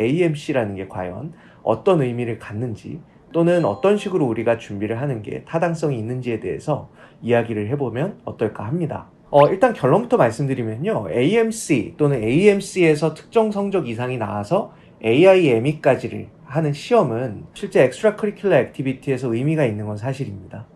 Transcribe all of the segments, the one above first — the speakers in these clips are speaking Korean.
AMC라는 게 과연 어떤 의미를 갖는지, 또는 어떤 식으로 우리가 준비를 하는 게 타당성이 있는지에 대해서 이야기를 해보면 어떨까 합니다. 일단 결론부터 말씀드리면요, AMC 또는 AMC에서 특정 성적 이상이 나와서 AIME까지를 하는 시험은 실제 엑스트라 커리큘러 액티비티에서 의미가 있는 건 사실입니다.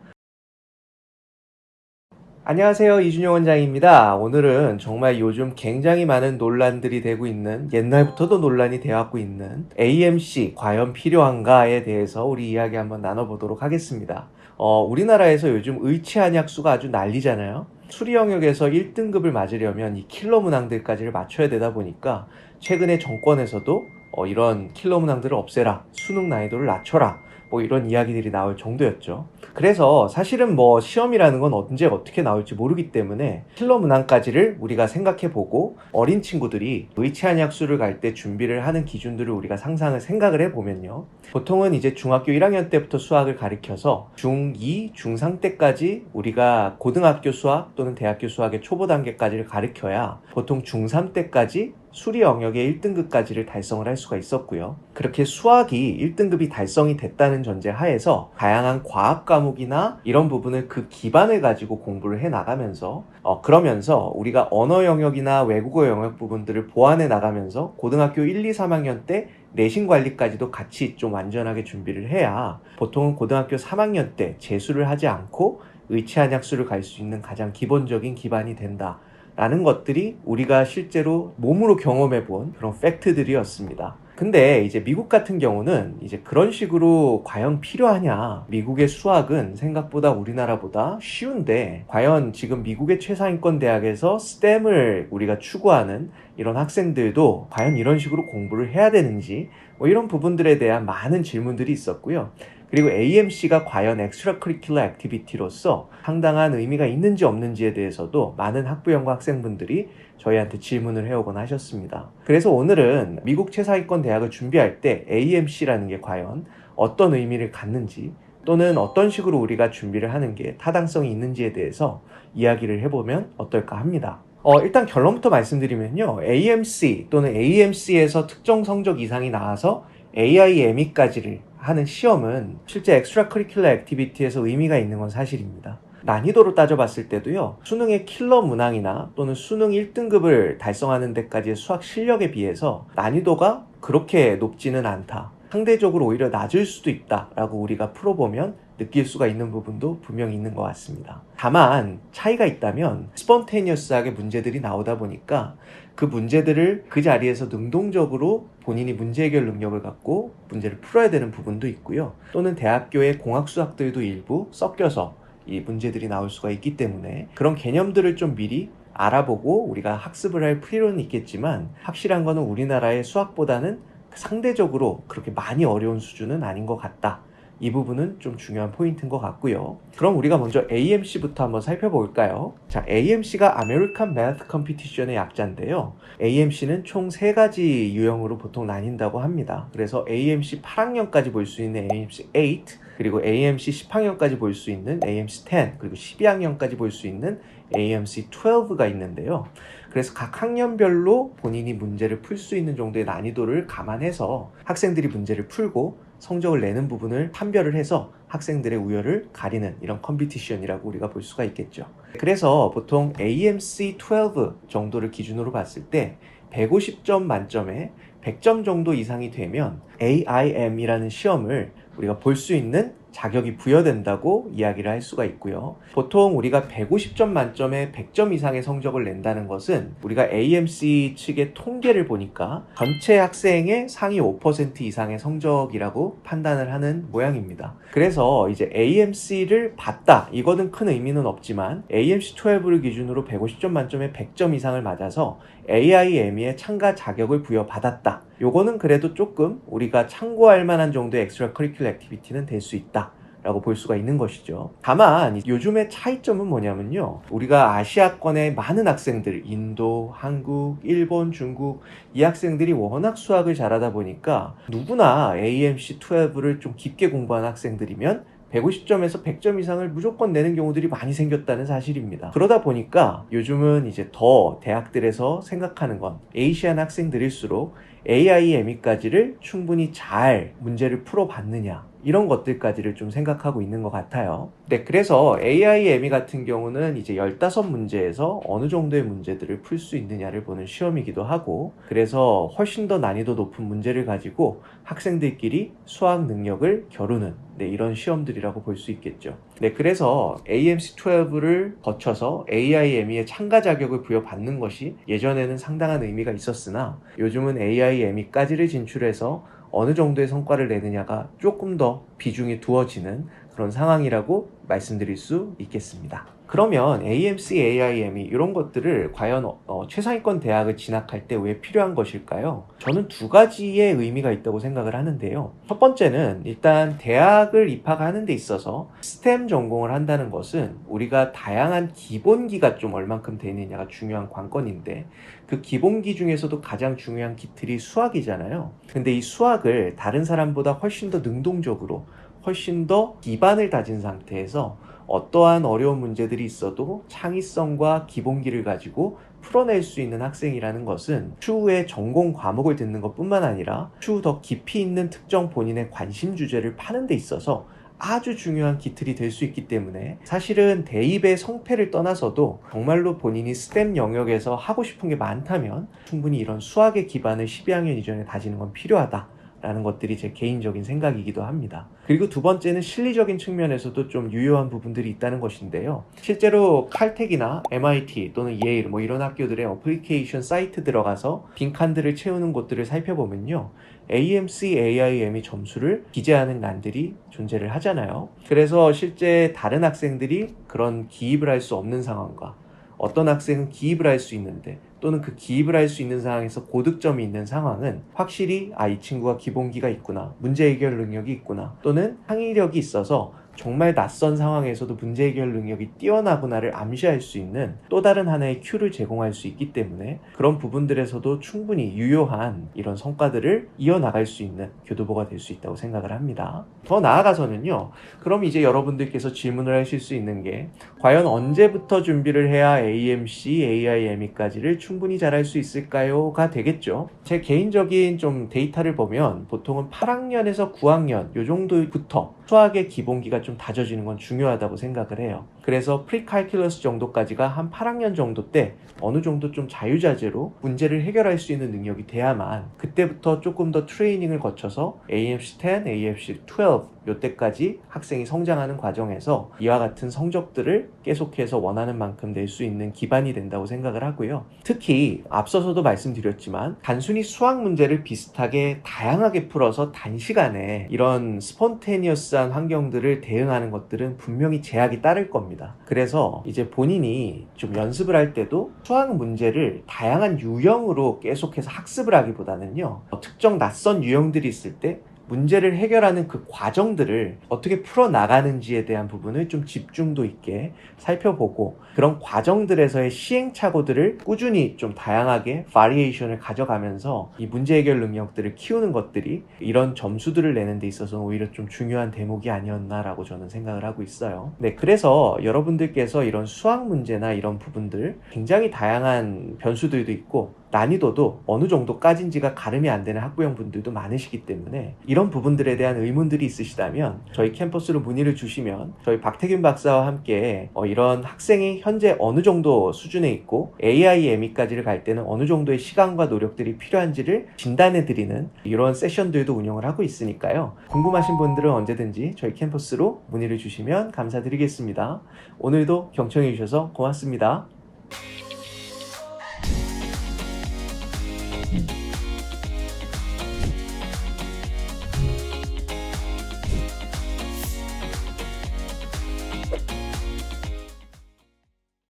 안녕하세요, 이준용 원장입니다. 오늘은 정말 요즘 굉장히 많은 논란들이 되고 있는, 옛날부터도 논란이 되어왔고 있는 AMC 과연 필요한가에 대해서 우리 이야기 한번 나눠보도록 하겠습니다. 우리나라에서 요즘 의치안약수가 아주 난리잖아요. 수리 영역에서 1등급을 맞으려면 이 킬러 문항들까지를 맞춰야 되다 보니까 최근에 정권에서도 이런 킬러 문항들을 없애라, 수능 난이도를 낮춰라, 이런 이야기들이 나올 정도였죠. 그래서 사실은 시험이라는 건 언제 어떻게 나올지 모르기 때문에 킬러 문항까지를 우리가 생각해보고, 어린 친구들이 의치안약수를 갈 때 준비를 하는 기준들을 우리가 생각을 해보면요, 보통은 이제 중학교 1학년 때부터 수학을 가르쳐서 중2, 중3 때까지 우리가 고등학교 수학 또는 대학교 수학의 초보 단계까지를 가르쳐야 보통 중3 때까지 수리 영역의 1등급까지를 달성을 할 수가 있었고요. 그렇게 수학이 1등급이 달성이 됐다는 전제 하에서 다양한 과학 과목이나 이런 부분을 그 기반을 가지고 공부를 해 나가면서 그러면서 우리가 언어 영역이나 외국어 영역 부분들을 보완해 나가면서 고등학교 1, 2, 3학년 때 내신 관리까지도 같이 좀 완전하게 준비를 해야 보통은 고등학교 3학년 때 재수를 하지 않고 의치안약수를 갈 수 있는 가장 기본적인 기반이 된다 라는 것들이 우리가 실제로 몸으로 경험해 본 그런 팩트들이었습니다. 근데 이제 미국 같은 경우는 이제 그런 식으로 과연 필요하냐, 미국의 수학은 생각보다 우리나라보다 쉬운데 과연 지금 미국의 최상위권 대학에서 STEM을 우리가 추구하는 이런 학생들도 과연 이런 식으로 공부를 해야 되는지, 이런 부분들에 대한 많은 질문들이 있었고요. 그리고 AMC가 과연 엑스트라 커리큘러 액티비티로서 상당한 의미가 있는지 없는지에 대해서도 많은 학부형과 학생분들이 저희한테 질문을 해오곤 하셨습니다. 그래서 오늘은 미국 최상위권 대학을 준비할 때 AMC라는 게 과연 어떤 의미를 갖는지, 또는 어떤 식으로 우리가 준비를 하는 게 타당성이 있는지에 대해서 이야기를 해보면 어떨까 합니다. 일단 결론부터 말씀드리면요, AMC 또는 AMC에서 특정 성적 이상이 나와서 AIME까지를 하는 시험은 실제 엑스트라 커리큘러 액티비티에서 의미가 있는 건 사실입니다. 난이도로 따져봤을 때도요, 수능의 킬러 문항이나 또는 수능 1등급을 달성하는 데까지의 수학 실력에 비해서 난이도가 그렇게 높지는 않다, 상대적으로 오히려 낮을 수도 있다라고 우리가 풀어보면 느낄 수가 있는 부분도 분명히 있는 것 같습니다. 다만 차이가 있다면 스폰테니어스하게 문제들이 나오다 보니까 그 문제들을 그 자리에서 능동적으로 본인이 문제 해결 능력을 갖고 문제를 풀어야 되는 부분도 있고요. 또는 대학교의 공학수학들도 일부 섞여서 이 문제들이 나올 수가 있기 때문에 그런 개념들을 좀 미리 알아보고 우리가 학습을 할 필요는 있겠지만, 확실한 거는 우리나라의 수학보다는 상대적으로 그렇게 많이 어려운 수준은 아닌 것 같다. 이 부분은 좀 중요한 포인트인 것 같고요. 그럼 우리가 먼저 AMC부터 한번 살펴볼까요? 자, AMC가 American Math Competition의 약자인데요. AMC는 총 3가지 유형으로 보통 나뉜다고 합니다. 그래서 AMC 8학년까지 볼 수 있는 AMC 8, 그리고 AMC 10학년까지 볼 수 있는 AMC 10, 그리고 12학년까지 볼 수 있는 AMC 12가 있는데요. 그래서 각 학년별로 본인이 문제를 풀 수 있는 정도의 난이도를 감안해서 학생들이 문제를 풀고 성적을 내는 부분을 판별을 해서 학생들의 우열을 가리는 이런 컴피티션이라고 우리가 볼 수가 있겠죠. 그래서 보통 AMC 12 정도를 기준으로 봤을 때 150점 만점에 100점 정도 이상이 되면 AIM이라는 시험을 우리가 볼 수 있는 자격이 부여된다고 이야기를 할 수가 있고요. 보통 우리가 150점 만점에 100점 이상의 성적을 낸다는 것은 우리가 AMC 측의 통계를 보니까 전체 학생의 상위 5% 이상의 성적이라고 판단을 하는 모양입니다. 그래서 이제 AMC를 봤다, 이거는 큰 의미는 없지만 AMC 12를 기준으로 150점 만점에 100점 이상을 맞아서 AIME에 참가 자격을 부여받았다, 요거는 그래도 조금 우리가 참고할 만한 정도의 엑스트라 커리큘러 액티비티는 될 수 있다 라고 볼 수가 있는 것이죠. 다만 요즘의 차이점은 뭐냐면요, 우리가 아시아권의 많은 학생들, 인도, 한국, 일본, 중국, 이 학생들이 워낙 수학을 잘하다 보니까 누구나 AMC 12를 좀 깊게 공부한 학생들이면 150점에서 100점 이상을 무조건 내는 경우들이 많이 생겼다는 사실입니다. 그러다 보니까 요즘은 이제 더 대학들에서 생각하는 건, 에이시안 학생들일수록 AIME까지를 충분히 잘 문제를 풀어봤느냐, 이런 것들까지를 좀 생각하고 있는 것 같아요. 네, 그래서 AIME 같은 경우는 이제 15문제에서 어느 정도의 문제들을 풀 수 있느냐를 보는 시험이기도 하고, 그래서 훨씬 더 난이도 높은 문제를 가지고 학생들끼리 수학 능력을 겨루는, 네, 이런 시험들이라고 볼 수 있겠죠. 네, 그래서 AMC12를 거쳐서 AIME에 참가 자격을 부여받는 것이 예전에는 상당한 의미가 있었으나 요즘은 AIME까지를 진출해서 어느 정도의 성과를 내느냐가 조금 더 비중이 두어지는 그런 상황이라고 말씀드릴 수 있겠습니다. 그러면 AMC, AIME 이런 것들을 과연 최상위권 대학을 진학할 때 왜 필요한 것일까요? 저는 두 가지의 의미가 있다고 생각을 하는데요. 첫 번째는 일단 대학을 입학하는 데 있어서 스템 전공을 한다는 것은 우리가 다양한 기본기가 좀 얼만큼 되느냐가 중요한 관건인데, 그 기본기 중에서도 가장 중요한 기틀이 수학이잖아요. 근데 이 수학을 다른 사람보다 훨씬 더 능동적으로, 훨씬 더 기반을 다진 상태에서 어떠한 어려운 문제들이 있어도 창의성과 기본기를 가지고 풀어낼 수 있는 학생이라는 것은 추후에 전공 과목을 듣는 것뿐만 아니라 추후 더 깊이 있는 특정 본인의 관심 주제를 파는 데 있어서 아주 중요한 기틀이 될 수 있기 때문에, 사실은 대입의 성패를 떠나서도 정말로 본인이 스템 영역에서 하고 싶은 게 많다면 충분히 이런 수학의 기반을 12학년 이전에 다지는 건 필요하다 라는 것들이 제 개인적인 생각이기도 합니다. 그리고 두 번째는 실리적인 측면에서도 좀 유효한 부분들이 있다는 것인데요. 실제로 칼텍이나 MIT 또는 예일 이런 학교들의 어플리케이션 사이트 들어가서 빈칸들을 채우는 곳들을 살펴보면요, AMC, AIME 점수를 기재하는欄들이 존재를 하잖아요. 그래서 실제 다른 학생들이 그런 기입을 할 수 없는 상황과 어떤 학생은 기입을 할 수 있는데, 또는 그 기입을 할 수 있는 상황에서 고득점이 있는 상황은 확실히 이 친구가 기본기가 있구나, 문제 해결 능력이 있구나, 또는 창의력이 있어서 정말 낯선 상황에서도 문제 해결 능력이 뛰어나구나를 암시할 수 있는 또 다른 하나의 큐를 제공할 수 있기 때문에 그런 부분들에서도 충분히 유효한 이런 성과들을 이어나갈 수 있는 교두보가 될 수 있다고 생각을 합니다. 더 나아가서는요, 그럼 이제 여러분들께서 질문을 하실 수 있는 게, 과연 언제부터 준비를 해야 AMC, AIME까지를 충분히 잘할 수 있을까요? 가 되겠죠. 제 개인적인 좀 데이터를 보면 보통은 8학년에서 9학년 요 정도부터 수학의 기본기가 좀 다져지는 건 중요하다고 생각을 해요. 그래서 프리칼큘러스 정도까지가 한 8학년 정도 때 어느 정도 좀 자유자재로 문제를 해결할 수 있는 능력이 돼야만 그때부터 조금 더 트레이닝을 거쳐서 AMC10, AMC12 요때까지 학생이 성장하는 과정에서 이와 같은 성적들을 계속해서 원하는 만큼 낼 수 있는 기반이 된다고 생각을 하고요. 특히 앞서서도 말씀드렸지만 단순히 수학 문제를 비슷하게 다양하게 풀어서 단시간에 이런 스폰테니어스한 환경들을 대응하는 것들은 분명히 제약이 따를 겁니다. 그래서 이제 본인이 좀 연습을 할 때도 수학 문제를 다양한 유형으로 계속해서 학습을 하기보다는요, 특정 낯선 유형들이 있을 때 문제를 해결하는 그 과정들을 어떻게 풀어나가는지에 대한 부분을 좀 집중도 있게 살펴보고, 그런 과정들에서의 시행착오들을 꾸준히 좀 다양하게 바리에이션을 가져가면서 이 문제 해결 능력들을 키우는 것들이 이런 점수들을 내는 데 있어서는 오히려 좀 중요한 대목이 아니었나라고 저는 생각을 하고 있어요. 네, 그래서 여러분들께서 이런 수학 문제나 이런 부분들 굉장히 다양한 변수들도 있고 난이도도 어느 정도까지인지가 가름이 안 되는 학부형 분들도 많으시기 때문에 이런 부분들에 대한 의문들이 있으시다면 저희 캠퍼스로 문의를 주시면 저희 박태균 박사와 함께 이런 학생이 현재 어느 정도 수준에 있고 AIME까지를 갈 때는 어느 정도의 시간과 노력들이 필요한지를 진단해드리는 이런 세션들도 운영을 하고 있으니까요. 궁금하신 분들은 언제든지 저희 캠퍼스로 문의를 주시면 감사드리겠습니다. 오늘도 경청해 주셔서 고맙습니다.